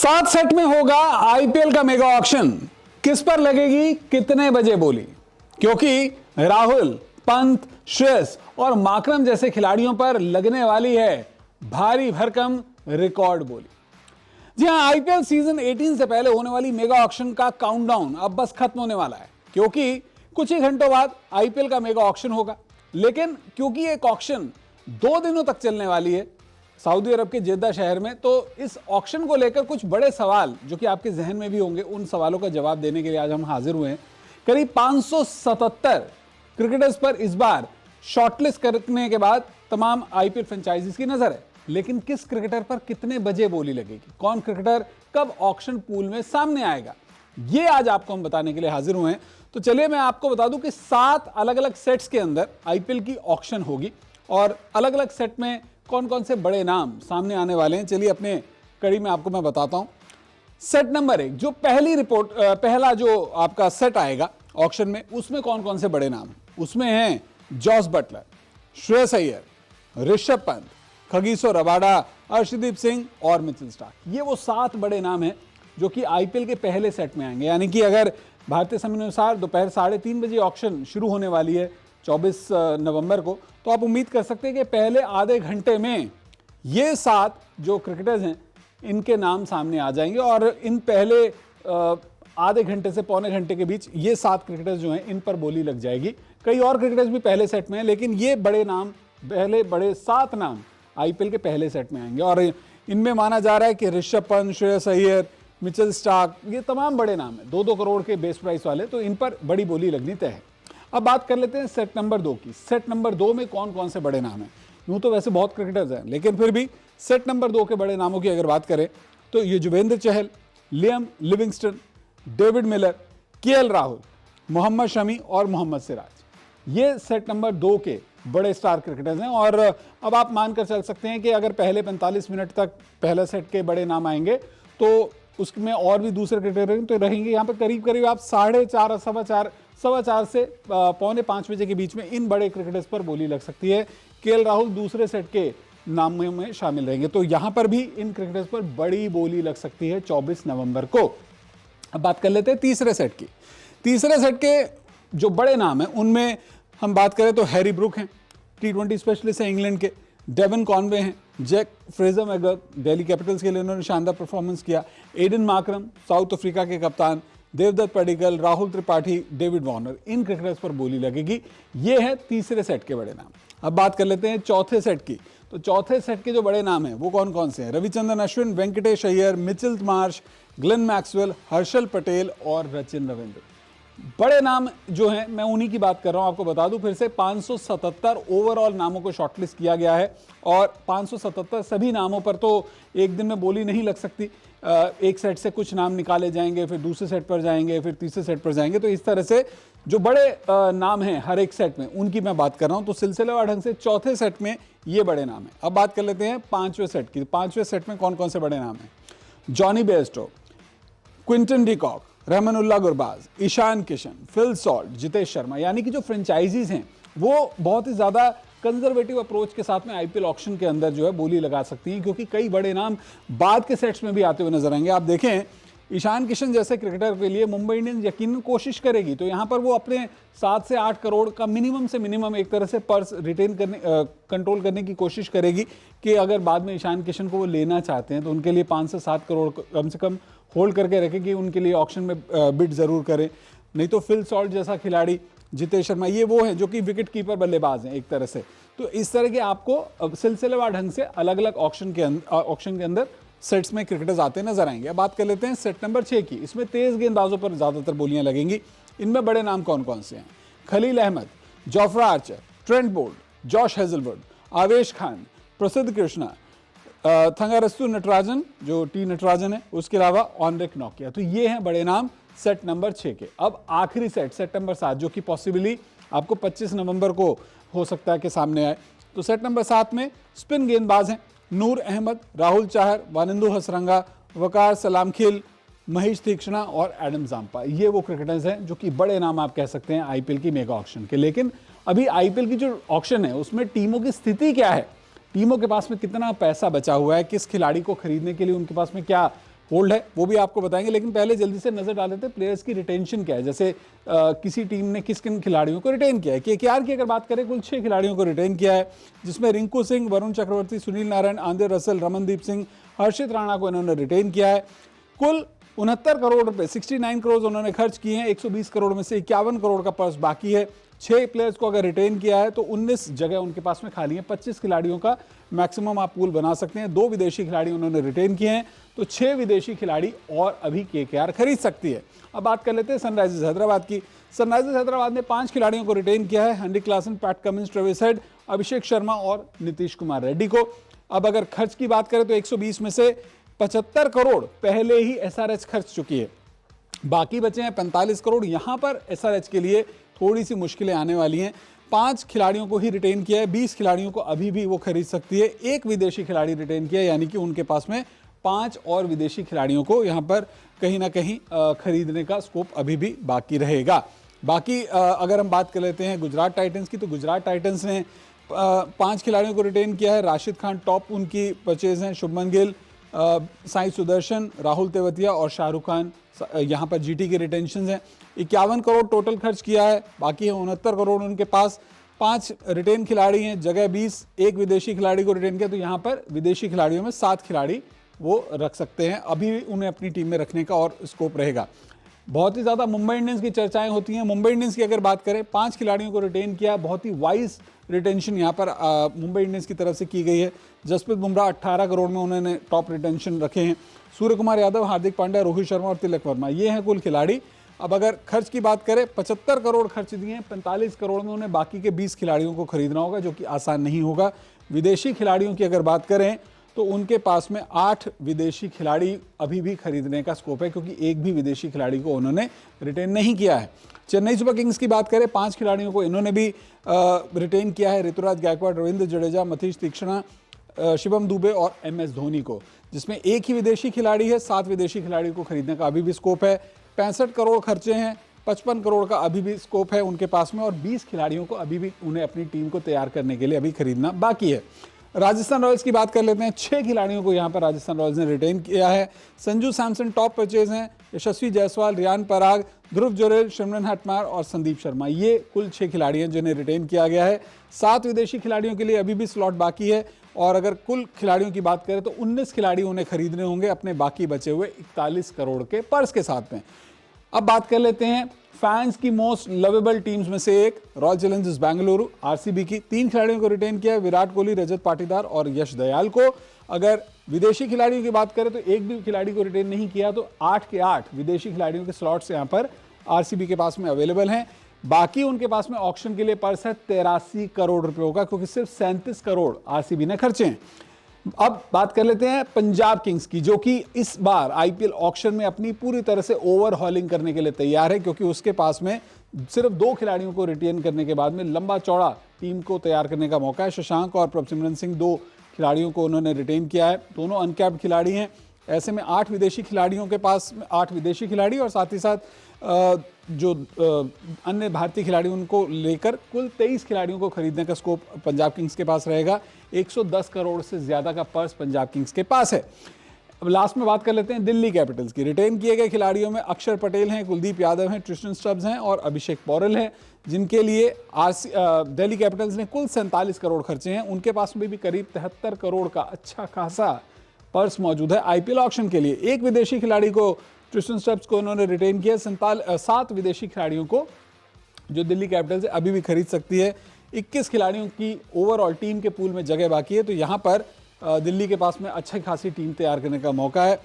7 set में होगा IPL का मेगा ऑक्शन। किस पर लगेगी, कितने बजे बोली? क्योंकि राहुल, पंत, श्रेयस और माकरम जैसे खिलाड़ियों पर लगने वाली है भारी भरकम रिकॉर्ड बोली। जी हां, आईपीएल सीजन 18 से पहले होने वाली मेगा ऑक्शन का काउंटडाउन अब बस खत्म होने वाला है, क्योंकि कुछ ही घंटों बाद आईपीएल का मेगा ऑक्शन होगा। लेकिन क्योंकि एक ऑक्शन 2 दिनों तक चलने वाली है सऊदी अरब के जेद्दा शहर में, तो इस ऑक्शन को लेकर कुछ बड़े सवाल जो कि आपके जहन में भी होंगे, उन सवालों का जवाब देने के लिए आज हम हाजिर हुए हैं। करीब 577 क्रिकेटर्स पर इस बार शॉर्टलिस्ट करने के बाद तमाम आईपीएल फ्रेंचाइजीज की नजर है। लेकिन किस क्रिकेटर पर कितने बजे बोली लगेगी, कौन क्रिकेटर कब ऑक्शन पूल में सामने आएगा, ये आज आपको हम बताने के लिए हाजिर हुए हैं। तो चलिए मैं आपको बता दूं कि 7 अलग अलग सेट्स के अंदर आईपीएल की ऑक्शन होगी और अलग अलग सेट में कौन कौन से बड़े नाम सामने आने वाले हैं। चलिए अपने कड़ी में आपको मैं बताता हूं। सेट नंबर 1, जो पहला जो आपका सेट आएगा ऑक्शन में, उसमें कौन कौन से बड़े नाम हैं? उसमें हैं Jos Buttler, Shreyas Iyer, Rishabh Pant, Kagiso Rabada, Arshdeep Singh और मिचेल स्टार्क। ये वो 7 बड़े नाम हैं जो कि आईपीएल के पहले सेट में आएंगे। यानी कि अगर भारतीय समय अनुसार दोपहर 3:30 बजे ऑक्शन शुरू होने वाली है 24 नवंबर को, तो आप उम्मीद कर सकते हैं कि पहले आधे घंटे में ये 7 जो क्रिकेटर्स हैं इनके नाम सामने आ जाएंगे और इन पहले आधे घंटे से पौने घंटे के बीच ये 7 क्रिकेटर्स जो हैं इन पर बोली लग जाएगी। कई और क्रिकेटर्स भी पहले सेट में हैं, लेकिन ये बड़े नाम, पहले बड़े 7 नाम आईपीएल के पहले सेट में आएंगे और इनमें माना जा रहा है कि ऋषभ पंत, श्रेयस अय्यर, मिचेल स्टार्क, ये तमाम बड़े नाम हैं 2-2 करोड़ के बेस प्राइस वाले, तो इन पर बड़ी बोली लगनी तय है। अब बात कर लेते हैं सेट नंबर 2 की। सेट नंबर 2 में कौन कौन से बड़े नाम हैं? यूं तो वैसे बहुत क्रिकेटर्स हैं, लेकिन फिर भी सेट नंबर 2 के बड़े नामों की अगर बात करें तो Yuzvendra Chahal, Liam Livingstone, David Miller, KL Rahul, Mohammed Shami और मोहम्मद सिराज, ये सेट नंबर 2 के बड़े स्टार क्रिकेटर्स हैं। और अब आप मानकर चल सकते हैं कि अगर पहले 45 मिनट तक पहला सेट के बड़े नाम आएंगे तो उसमें और भी दूसरे क्रिकेटर तो रहेंगे। यहाँ पर करीब करीब आप 4:30, 4:15 से 4:45 बजे के बीच में इन बड़े क्रिकेटर्स पर बोली लग सकती है। केएल राहुल दूसरे सेट के नामों में शामिल रहेंगे, तो यहाँ पर भी इन क्रिकेटर्स पर बड़ी बोली लग सकती है 24 नवंबर को। अब बात कर लेते हैं तीसरे सेट की। तीसरे सेट के जो बड़े नाम हैं उनमें हम बात करें तो हैरी ब्रुक हैं, T20 स्पेशलिस्ट हैं इंग्लैंड के, डेवन कॉनवे हैं, Jake Fraser McGurk, Delhi Capitals के लिए उन्होंने शानदार परफॉर्मेंस किया, एडन मार्करम, साउथ अफ्रीका के कप्तान, देवदत्त पडिक्कल, राहुल त्रिपाठी, डेविड वार्नर, इन क्रिकेटर्स पर बोली लगेगी। ये है तीसरे सेट के बड़े नाम। अब बात कर लेते हैं चौथे सेट की। तो चौथे सेट के जो बड़े नाम हैं वो कौन कौन से हैं? Ravichandran Ashwin, Venkatesh Iyer, Mitchell Marsh, Glenn Maxwell, Harshal Patel और सचिन रविंद्र। बड़े नाम जो हैं मैं उन्हीं की बात कर रहा हूं। आपको बता दूं फिर से 577 ओवरऑल नामों को शॉर्टलिस्ट किया गया है और 577 सभी नामों पर तो एक दिन में बोली नहीं लग सकती। एक सेट से कुछ नाम निकाले जाएंगे, फिर दूसरे सेट पर जाएंगे, फिर तीसरे सेट पर जाएंगे, तो इस तरह से जो बड़े नाम हैं हर एक सेट में उनकी मैं बात कर रहा हूं। तो सिलसिलेवार ढंग से चौथे सेट में ये बड़े नाम हैं। अब बात कर लेते हैं 5वें सेट की। 5वें सेट में कौन कौन से बड़े नाम हैं? Jonny Bairstow, Quinton de Kock, Rahmanullah Gurbaz, Ishan Kishan, Phil Salt, Jitesh Sharma, यानी कि जो फ्रेंचाइजीज हैं वो बहुत ही ज़्यादा कंजर्वेटिव अप्रोच के साथ में आईपीएल ऑक्शन के अंदर जो है बोली लगा सकती हैं, क्योंकि कई बड़े नाम बाद के सेट्स में भी आते हुए नजर आएंगे। आप देखें ईशान किशन जैसे क्रिकेटर के लिए मुंबई इंडियंस यकीनन कोशिश करेगी, तो यहाँ पर वो अपने 7 से 8 करोड़ का मिनिमम से मिनिमम एक तरह से पर्स रिटेन करने कंट्रोल करने की कोशिश करेगी कि अगर बाद में ईशान किशन को वो लेना चाहते हैं तो उनके लिए 5 से 7 करोड़ कम से कम होल्ड करके रखेगी, उनके लिए ऑक्शन में बिड जरूर करें। नहीं तो फिल सॉल्ट जैसा खिलाड़ी, जितेश शर्मा, ये वो है जो कि विकेट कीपर बल्लेबाज हैं एक तरह से। तो इस तरह के आपको सिलसिलेवार ढंग से अलग अलग ऑक्शन के अंदर सेट्स में क्रिकेटर्स आते नजर आएंगे। अब बात कर लेते हैं सेट नंबर 6 की। इसमें तेज गेंदबाजों पर ज्यादातर बोलियां लगेंगी। इनमें बड़े नाम कौन कौन से हैं? Khaleel Ahmed, Jofra Archer, Trent Boult, Josh Hazlewood, Avesh Khan, प्रसिद्ध कृष्णा, थंगारस्तु नटराजन जो टी नटराजन है, उसके अलावा ऑनरिक नोकिया। तो ये हैं बड़े नाम सेट नंबर 6 के। अब आखिरी सेट नंबर 7, जो कि पॉसिबली आपको 25 नवंबर को हो सकता है कि सामने आए। तो सेट नंबर 7 में स्पिन गेंदबाज हैं नूर अहमद, राहुल चाहर, वानिंदु हसरंगा, वकार सलामखिल, महेश तीक्ष्णा और एडम जाम्पा। ये वो क्रिकेटर्स हैं जो कि बड़े नाम आप कह सकते हैं आईपीएल की मेगा ऑक्शन के। लेकिन अभी आईपीएल की जो ऑक्शन है उसमें टीमों की स्थिति क्या है, टीमों के पास में कितना पैसा बचा हुआ है, किस खिलाड़ी को खरीदने के लिए उनके पास में क्या होल्ड है वो भी आपको बताएंगे, लेकिन पहले जल्दी से नजर डाल लेते हैं प्लेयर्स की रिटेंशन क्या है। जैसे किसी टीम ने किस किन खिलाड़ियों को रिटेन किया है। केकेआर की अगर बात करें कुल 6 खिलाड़ियों को रिटेन किया है, जिसमें रिंकू सिंह, वरुण चक्रवर्ती, सुनील नारायण, आंद्रे रसल, रमनदीप सिंह, हर्षित राणा को इन्होंने रिटेन किया है। कुल 69 करोड़ रुपए 69 करोड़ उन्होंने खर्च किए हैं। 120 करोड़ में से 51 करोड़ का पर्स बाकी है। 6 प्लेयर्स को अगर रिटेन किया है तो 19 जगह उनके पास में खाली है। 25 खिलाड़ियों का मैक्सिमम आप पूल बना सकते हैं। 2 विदेशी खिलाड़ी उन्होंने रिटेन किए हैं, तो 6 विदेशी खिलाड़ी और अभी केकेआर खरीद सकती है। अब बात कर लेते हैं सनराइजर्स हैदराबाद की। सनराइजर्स हैदराबाद ने 5 खिलाड़ियों को रिटेन किया है। Henry Klaasen, Pat Cummins, Travis Head, Abhishek Sharma और नीतीश कुमार रेड्डी को। अब अगर खर्च की बात करें तो 120 में से 75 करोड़ पहले ही एसआरएच खर्च चुकी है, बाकी बचे हैं 45 करोड़। यहां पर एसआरएच के लिए थोड़ी सी मुश्किलें आने वाली हैं। 5 खिलाड़ियों को ही रिटेन किया है, 20 खिलाड़ियों को अभी भी वो खरीद सकती है। 1 विदेशी खिलाड़ी रिटेन किया है, यानी कि उनके पास में 5 और विदेशी खिलाड़ियों को यहां पर कहीं ना कहीं खरीदने का स्कोप अभी भी बाकी रहेगा। बाकी अगर हम बात कर लेते हैं गुजरात टाइटंस की, तो गुजरात टाइटंस ने 5 खिलाड़ियों को रिटेन किया है। राशिद खान टॉप उनकी परचेज हैं, शुभमन गिल, साई सुदर्शन, राहुल तेवतिया और शाहरुख खान यहाँ पर जीटी के रिटेंशन हैं। 51 करोड़ टोटल खर्च किया है, बाकी है 69 करोड़ उनके पास। 5 रिटेन खिलाड़ी हैं, जगह 20, 1 विदेशी खिलाड़ी को रिटेन किया, तो यहाँ पर विदेशी खिलाड़ियों में 7 खिलाड़ी वो रख सकते हैं। अभी उन्हें अपनी टीम में रखने का और स्कोप रहेगा। बहुत ही ज़्यादा मुंबई इंडियंस की चर्चाएं होती हैं। मुंबई इंडियंस की अगर बात करें, 5 खिलाड़ियों को रिटेन किया, बहुत ही वाइज रिटेंशन यहाँ पर मुंबई इंडियंस की तरफ से की गई है। जसप्रीत बुमराह 18 करोड़ में उन्होंने टॉप रिटेंशन रखे हैं। सूर्य कुमार यादव, हार्दिक पांड्या, रोहित शर्मा और तिलक वर्मा, ये हैं कुल खिलाड़ी। अब अगर खर्च की बात करें, 75 करोड़ खर्च दिए हैं, 45 करोड़ में उन्हें बाकी के 20 खिलाड़ियों को खरीदना होगा, जो कि आसान नहीं होगा। विदेशी खिलाड़ियों की अगर बात करें तो उनके पास में 8 विदेशी खिलाड़ी अभी भी खरीदने का स्कोप है, क्योंकि एक भी विदेशी खिलाड़ी को उन्होंने रिटेन नहीं किया है। चेन्नई सुपर किंग्स की बात करें, 5 खिलाड़ियों को इन्होंने भी रिटेन किया है। ऋतुराज गायकवाड़, रविंद्र जडेजा, मतीश तीक्ष्णा, शिवम दुबे और एमएस धोनी को, जिसमें एक ही विदेशी खिलाड़ी है। 7 विदेशी खिलाड़ी को खरीदने का अभी भी स्कोप है। 65 करोड़ खर्चे हैं, 55 करोड़ का अभी भी स्कोप है उनके पास में, और 20 खिलाड़ियों को अभी भी उन्हें अपनी टीम को तैयार करने के लिए अभी खरीदना बाकी है। राजस्थान रॉयल्स की बात कर लेते हैं। 6 खिलाड़ियों को यहाँ पर राजस्थान रॉयल्स ने रिटेन किया है। संजू सैमसन टॉप परचेज हैं। यशस्वी जायसवाल, रियान पराग, ध्रुव जुरेल, शिमरन हटमार और संदीप शर्मा, ये कुल 6 खिलाड़ी हैं जिन्हें रिटेन किया गया है। 7 विदेशी खिलाड़ियों के लिए अभी भी स्लॉट बाकी है, और अगर कुल खिलाड़ियों की बात करें तो 19 खिलाड़ी उन्हें खरीदने होंगे अपने बाकी बचे हुए 41 करोड़ के पर्स के साथ में। अब बात कर लेते हैं फैंस की मोस्ट लवेबल टीम्स में से एक रॉयल चैलेंजर्स बेंगलुरु, आरसीबी की। 3 खिलाड़ियों को रिटेन किया है, विराट कोहली, रजत पाटीदार और यश दयाल को। अगर विदेशी खिलाड़ियों की बात करें तो एक भी खिलाड़ी को रिटेन नहीं किया, तो 8 के 8 विदेशी खिलाड़ियों के स्लॉट्स यहाँ पर आरसीबी के पास में अवेलेबल हैं। बाकी उनके पास में ऑक्शन के लिए पर्स है 83 करोड़ रुपए का, क्योंकि सिर्फ 37 करोड़ आरसीबी ने खर्चे हैं। अब बात कर लेते हैं पंजाब किंग्स की, जो कि इस बार आईपीएल ऑक्शन में अपनी पूरी तरह से ओवरहॉलिंग करने के लिए तैयार है, क्योंकि उसके पास में सिर्फ 2 खिलाड़ियों को रिटेन करने के बाद में लंबा चौड़ा टीम को तैयार करने का मौका है। शशांक और प्रभसिमरन सिंह 2 खिलाड़ियों को उन्होंने रिटेन किया है, दोनों अनकैप्ड खिलाड़ी हैं। ऐसे में 8 विदेशी खिलाड़ियों के पास 8 विदेशी खिलाड़ी और साथ ही साथ जो अन्य भारतीय खिलाड़ी उनको लेकर कुल 23 खिलाड़ियों को खरीदने का स्कोप पंजाब किंग्स के पास रहेगा। 110 करोड़ से ज्यादा का पर्स पंजाब किंग्स के पास है। अब लास्ट में बात कर लेते हैं दिल्ली कैपिटल्स की। रिटेन किए गए खिलाड़ियों में अक्षर पटेल हैं, कुलदीप यादव हैं, ट्रिस्टन स्टब्स हैं और अभिषेक पौरल हैं, जिनके लिए दिल्ली कैपिटल्स ने कुल 47 करोड़ खर्चे हैं। उनके पास में भी करीब 73 करोड़ का अच्छा खासा पर्स मौजूद है आईपीएल ऑक्शन के लिए। एक विदेशी खिलाड़ी को, ट्रिस्टन स्टब्स को उन्होंने रिटेन किया। 7 विदेशी खिलाड़ियों को जो दिल्ली कैपिटल्स अभी भी खरीद सकती है। 21 खिलाड़ियों की ओवरऑल टीम के पूल में जगह बाकी है, तो यहाँ पर दिल्ली के पास में अच्छी खासी टीम तैयार करने का मौका है।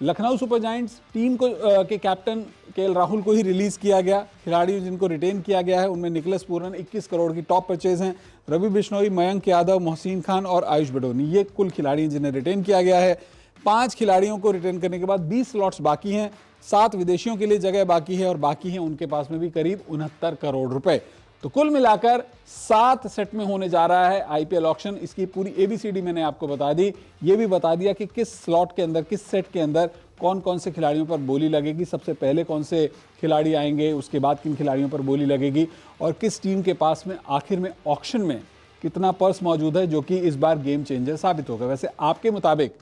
लखनऊ सुपर जायंट्स टीम को के कैप्टन केएल राहुल को ही रिलीज किया गया। खिलाड़ी जिनको रिटेन किया गया है उनमें निकलस पूरन 21 करोड़ की टॉप परचेज हैं। रवि बिश्नोई, मयंक यादव, मोहसिन खान और आयुष बडोनी, ये कुल खिलाड़ी हैं जिन्हें रिटेन किया गया है। 5 खिलाड़ियों को रिटेन करने के बाद 20 स्लॉट्स बाकी हैं। 7 विदेशियों के लिए जगह बाकी है और बाकी है उनके पास में भी करीब 69 करोड़ रुपए। तो कुल मिलाकर 7 सेट में होने जा रहा है आईपीएल ऑक्शन। इसकी पूरी एबीसीडी मैंने आपको बता दी। ये भी बता दिया कि किस स्लॉट के अंदर, किस सेट के अंदर कौन कौन से खिलाड़ियों पर बोली लगेगी, सबसे पहले कौन से खिलाड़ी आएंगे, उसके बाद किन खिलाड़ियों पर बोली लगेगी और किस टीम के पास में आखिर में ऑक्शन में कितना पर्स मौजूद है, जो कि इस बार गेम चेंजर साबित होगा। वैसे आपके मुताबिक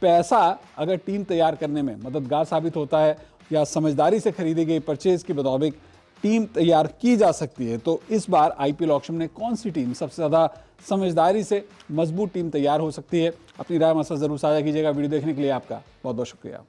पैसा अगर टीम तैयार करने में मददगार साबित होता है या समझदारी से खरीदी गई परचेज के मुताबिक टीम तैयार की जा सकती है, तो इस बार आईपीएल ऑक्शन में कौन सी टीम सबसे ज़्यादा समझदारी से मजबूत टीम तैयार हो सकती है? अपनी राय हमारे साथ जरूर साझा कीजिएगा। वीडियो देखने के लिए आपका बहुत बहुत शुक्रिया।